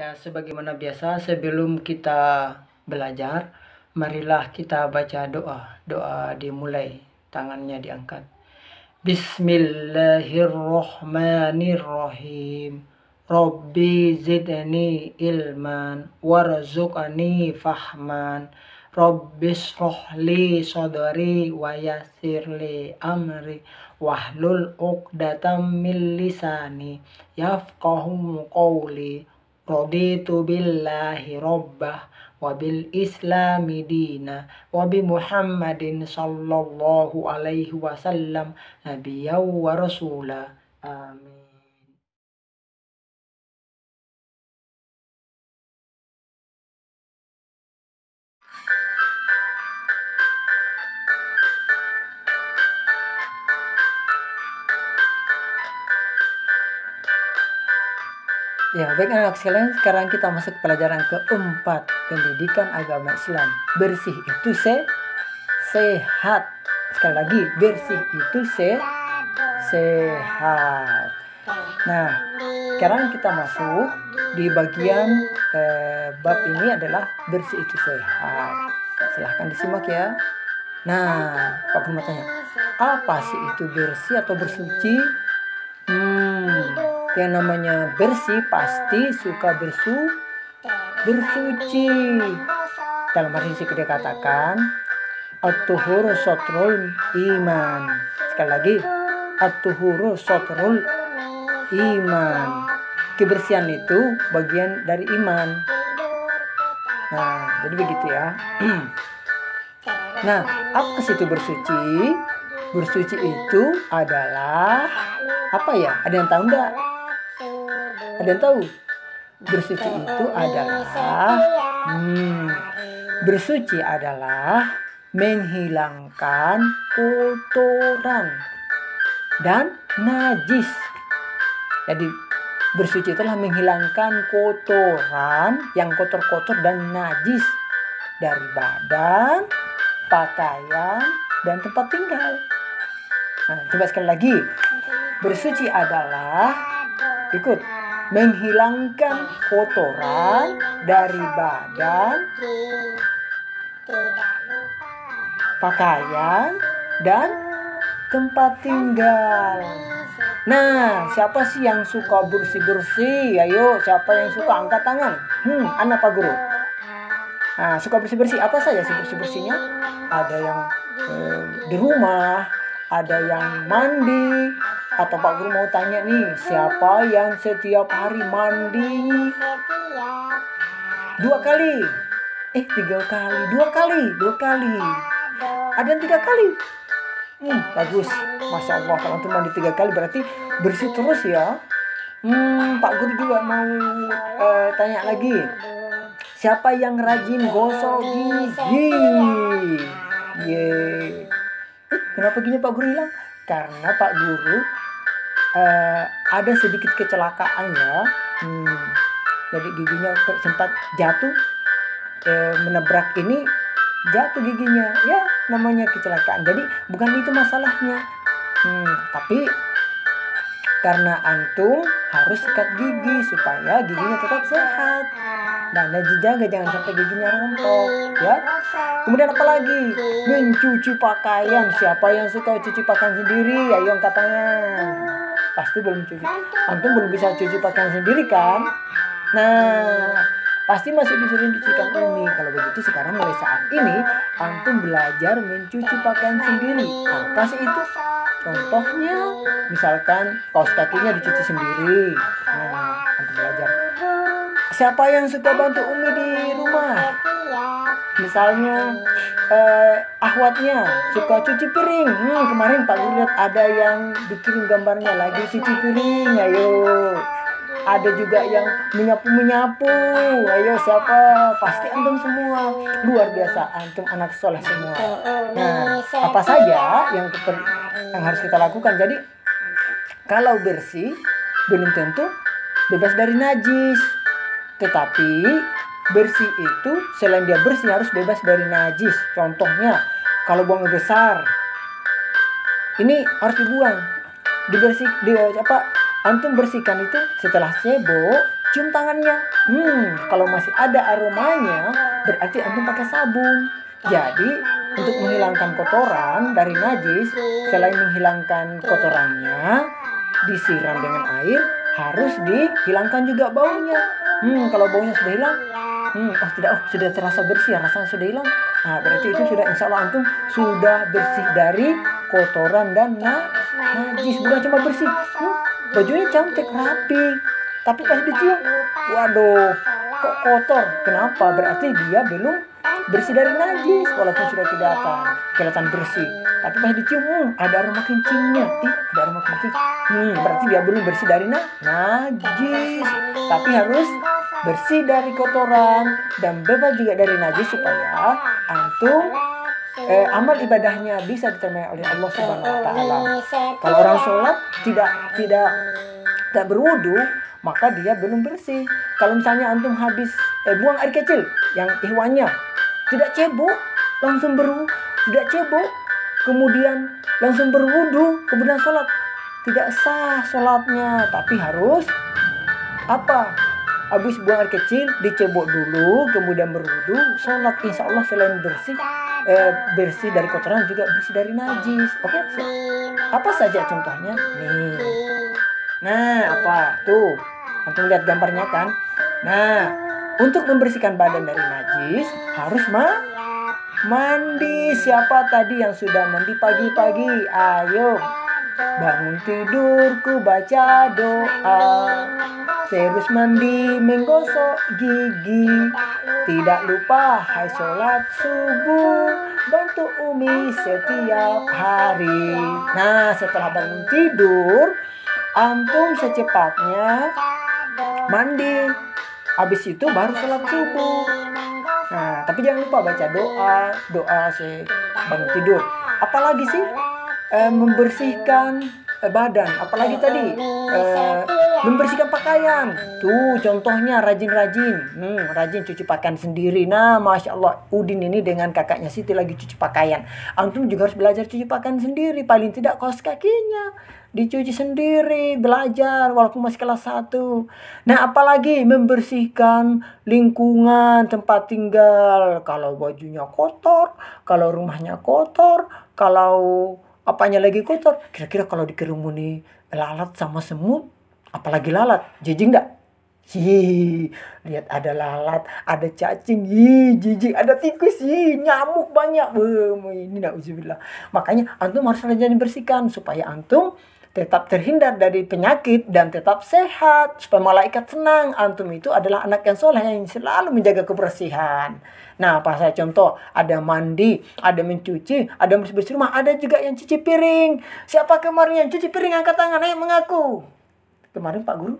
Ya, sebagaimana biasa sebelum kita belajar, marilah kita baca doa. Doa dimulai, tangannya diangkat. Bismillahirrahmanirrahim. Rabbi zidni ilman warzuqni fahman. Rabbi shrahli sadri wa yassirli amri wahlul 'uqdatam min lisani yafqahu qawli. Raditu billahi rabbah wa bil islami dina wa bi Muhammadin sallallahu alaihi wasallam nabiyyan wa rasula. Amin. Ya, baik anak sekalian, sekarang kita masuk ke pelajaran keempat, pendidikan agama Islam. Bersih itu sehat. Sekali lagi, bersih itu sehat. Nah, sekarang kita masuk di bagian bab ini adalah bersih itu sehat. Silahkan disimak ya. Nah, Pak Guru tanya, apa sih itu bersih atau bersuci? Yang namanya bersih pasti suka bersuci. Dalam hadis kita katakan at-tuhuru satrul iman. Sekali lagi, at-tuhuru satrul iman. Kebersihan itu bagian dari iman. Nah, jadi begitu ya. Nah, apa sih itu bersuci? Bersuci itu adalah apa ya? Ada yang tahu enggak? Ada yang tahu? Bersuci itu adalah bersuci adalah menghilangkan kotoran dan najis. Jadi bersuci itulah menghilangkan kotoran yang kotor-kotor dan najis dari badan, pakaian, dan tempat tinggal. Nah, coba sekali lagi. Bersuci adalah menghilangkan kotoran dari badan, pakaian, dan tempat tinggal. Nah, siapa sih yang suka bersih-bersih? Ayo, siapa yang suka angkat tangan? Anak Pak Guru. Nah, suka bersih-bersih. Apa saja sih bersih-bersihnya? Ada yang di rumah, ada yang mandi. Atau Pak Guru mau tanya nih, siapa yang setiap hari mandi 2 kali? 3 kali, 2 kali. Ada yang 3 kali? Bagus, Masya Allah. Kalau antum mandi 3 kali berarti bersih terus ya. Pak Guru juga mau tanya lagi. Siapa yang rajin gosok gigi? Kenapa gini Pak Guru hilang? Karena Pak Guru ada sedikit kecelakaan ya. Jadi giginya sempat jatuh, menabrak ini, jatuh giginya. Ya, namanya kecelakaan. Jadi bukan itu masalahnya. Tapi karena antum harus sikat gigi supaya giginya tetap sehat. Dan dijaga jangan sampai giginya rontok ya. Kemudian apa lagi? Mencuci pakaian. Siapa yang suka cuci pakaian sendiri? Ayo angkat tangan. Pasti belum cuci. Antum belum bisa cuci pakaian sendiri kan? Nah, pasti masih disuruh cucikan ini. Kalau begitu sekarang mulai saat ini antum belajar mencuci pakaian sendiri. Apa sih itu? Contohnya misalkan kaos kakinya dicuci sendiri. Nah, antum belajar. Siapa yang suka bantu Umi di rumah? Misalnya ahwatnya suka cuci piring. Kemarin Pak Guru lihat ada yang bikin gambarnya lagi cuci piring. Ayo. Ada juga yang menyapu. Ayo siapa? Pasti antum semua. Luar biasa, antum anak soleh semua. Nah, apa saja yang harus kita lakukan? Jadi kalau bersih belum tentu bebas dari najis. Tetapi bersih itu selain dia bersih harus bebas dari najis. Contohnya kalau buang air besar, ini harus dibuang. Antum bersihkan itu setelah sebo, cium tangannya. Kalau masih ada aromanya, berarti antum pakai sabun. Jadi untuk menghilangkan kotoran dari najis, selain menghilangkan kotorannya, disiram dengan air, harus dihilangkan juga baunya. Kalau baunya sudah hilang, sudah terasa bersih, rasanya sudah hilang. Nah, berarti itu sudah, insya Allah antum sudah bersih dari kotoran dan najis. Bukan cuma bersih, bajunya cantik, rapi, tapi pas dicium, waduh, kok kotor. Kenapa? Berarti dia belum bersih dari najis. Walaupun sudah kelihatan bersih, tapi pas dicium, ada aroma kencingnya. Ada aroma kencing. Berarti dia belum bersih dari najis. Tapi harus bersih dari kotoran dan bebas juga dari najis, supaya antum amal ibadahnya bisa diterima oleh Allah Subhanahu wa taala. Kalau orang sholat tidak berwudu, maka dia belum bersih. Kalau misalnya antum habis buang air kecil yang ihwannya, tidak cebok, langsung tidak cebok, kemudian langsung berwudu, kemudian sholat, tidak sah sholatnya. Tapi harus habis buang air kecil, dicebok dulu, kemudian berwudu, sholat. Insya Allah selain bersih dari kotoran, juga bersih dari najis. Oke? Apa saja contohnya? Nih. Nah, apa? Tuh. Antum lihat gambarnya kan? Nah, untuk membersihkan badan dari najis, harus mandi. Siapa tadi yang sudah mandi pagi-pagi? Ayo. Bangun tidurku baca doa, terus mandi menggosok gigi, tidak lupa hai sholat subuh, bantu Umi setiap hari. Nah, setelah bangun tidur, antum secepatnya mandi, habis itu baru sholat subuh. Nah, tapi jangan lupa baca doa bangun tidur. Apalagi sih membersihkan badan, apalagi tadi membersihkan pakaian. Tuh contohnya rajin cuci pakaian sendiri. Nah, Masya Allah, Udin ini dengan kakaknya Siti lagi cuci pakaian. Antum juga harus belajar cuci pakaian sendiri, paling tidak kaos kakinya dicuci sendiri, belajar walaupun masih kelas 1. Nah, apalagi membersihkan lingkungan tempat tinggal. Kalau bajunya kotor, kalau rumahnya kotor, kalau apanya lagi kotor, kira-kira kalau dikerumuni lalat sama semut, apalagi lalat, jijik enggak? Lihat ada lalat, ada cacing, jijik, ada tikus, nyamuk banyak. Ini na'udzubillah. Makanya antum harus rajin bersihkan supaya antum tetap terhindar dari penyakit dan tetap sehat, supaya malaikat senang. Antum itu adalah anak yang soleh yang selalu menjaga kebersihan. Nah, apa saya contoh? Ada mandi, ada mencuci, ada bersih-bersih rumah, ada juga yang cuci piring. Siapa kemarin yang cuci piring? Angkat tangan, ayo mengaku. Kemarin Pak Guru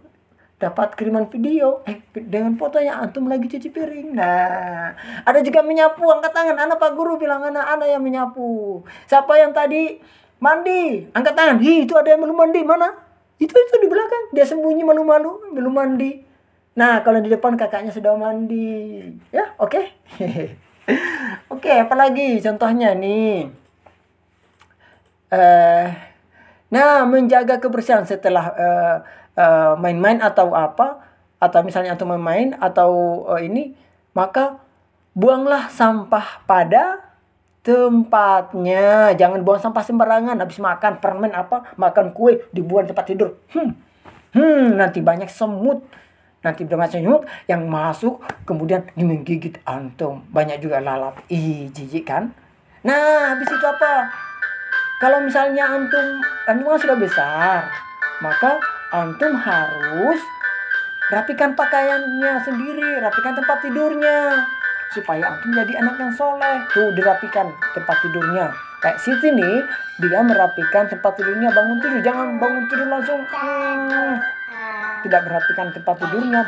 dapat kiriman video dengan fotonya antum lagi cuci piring. Nah, ada juga menyapu, angkat tangan. Anak Pak Guru bilang anak yang menyapu. Siapa yang tadi mandi? Angkat tangan. Itu ada yang belum mandi. Mana? Itu di belakang. Dia sembunyi malu-malu, belum mandi. Nah, kalau di depan kakaknya sudah mandi. Ya, oke. Oke, apalagi contohnya nih. Nah, menjaga kebersihan setelah main-main atau apa, atau misalnya antum main atau maka buanglah sampah pada tempatnya. Jangan buang sampah sembarangan. Habis makan permen makan kue dibuang tempat tidur. Nanti banyak semut. Nanti banyak semut yang masuk kemudian menggigit antum. Banyak juga lalat. Jijik kan? Nah, habis itu apa? Kalau misalnya antum sudah besar, maka antum harus rapikan pakaiannya sendiri, rapikan tempat tidurnya, supaya antum jadi anak yang soleh. Tuh, dirapikan tempat tidurnya. Kayak Siti nih, dia merapikan tempat tidurnya, bangun tidur. Jangan bangun tidur langsung tidak merapikan tempat tidurnya,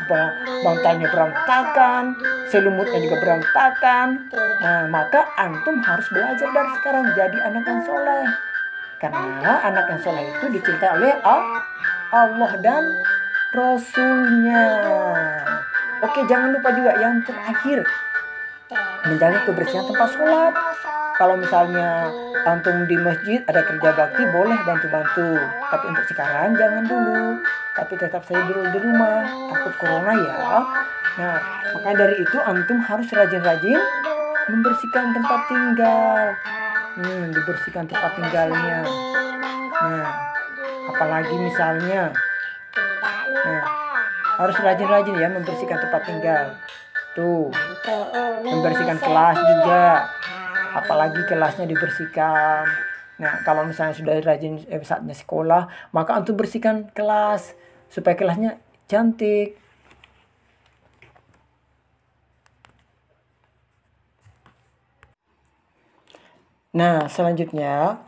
bantalnya berantakan, selimutnya juga berantakan. Nah, maka antum harus belajar dari sekarang jadi anak yang soleh. Karena anak yang soleh itu dicintai oleh Allah dan Rasulnya. Oke, jangan lupa juga yang terakhir, menjaga kebersihan tempat sholat. Kalau misalnya antum di masjid ada kerja bakti, boleh bantu-bantu. Tapi untuk sekarang jangan dulu. Tapi tetap saya dulu di rumah, takut corona ya. Nah, maka dari itu antum harus rajin-rajin membersihkan tempat tinggal. Dibersihkan tempat tinggalnya. Nah, apalagi misalnya, harus rajin-rajin ya membersihkan tempat tinggal. Tuh, membersihkan kelas juga. Apalagi kelasnya dibersihkan. Nah, kalau misalnya sudah rajin saatnya sekolah, maka antum bersihkan kelas supaya kelasnya cantik. Nah, selanjutnya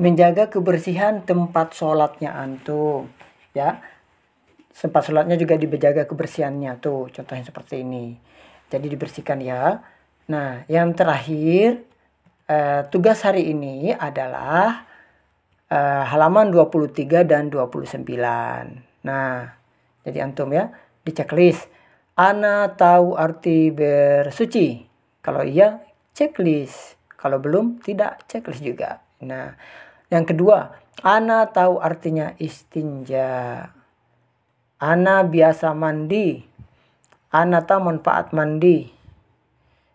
menjaga kebersihan tempat sholatnya antum, ya. Tempat sholatnya juga dijaga kebersihannya tuh, contohnya seperti ini. Jadi dibersihkan ya. Nah, yang terakhir tugas hari ini adalah halaman 23 dan 29. Nah, jadi antum ya di checklist. Ana tahu arti bersuci. Kalau iya, checklist. Kalau belum, tidak checklist juga. Nah, yang kedua, ana tahu artinya istinja. Ana biasa mandi. Ana tahu manfaat mandi.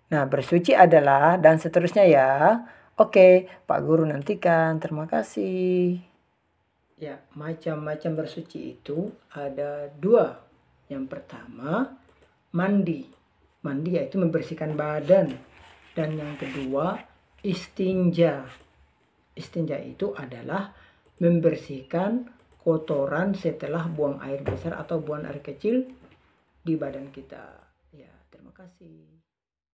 Nah, bersuci adalah dan seterusnya ya. Oke, Pak Guru nantikan. Terima kasih. Ya, macam-macam bersuci itu ada 2. Yang pertama, mandi. Mandi yaitu membersihkan badan. Dan yang kedua, istinja. Istinja itu adalah membersihkan kotoran setelah buang air besar atau buang air kecil di badan kita. Ya, terima kasih.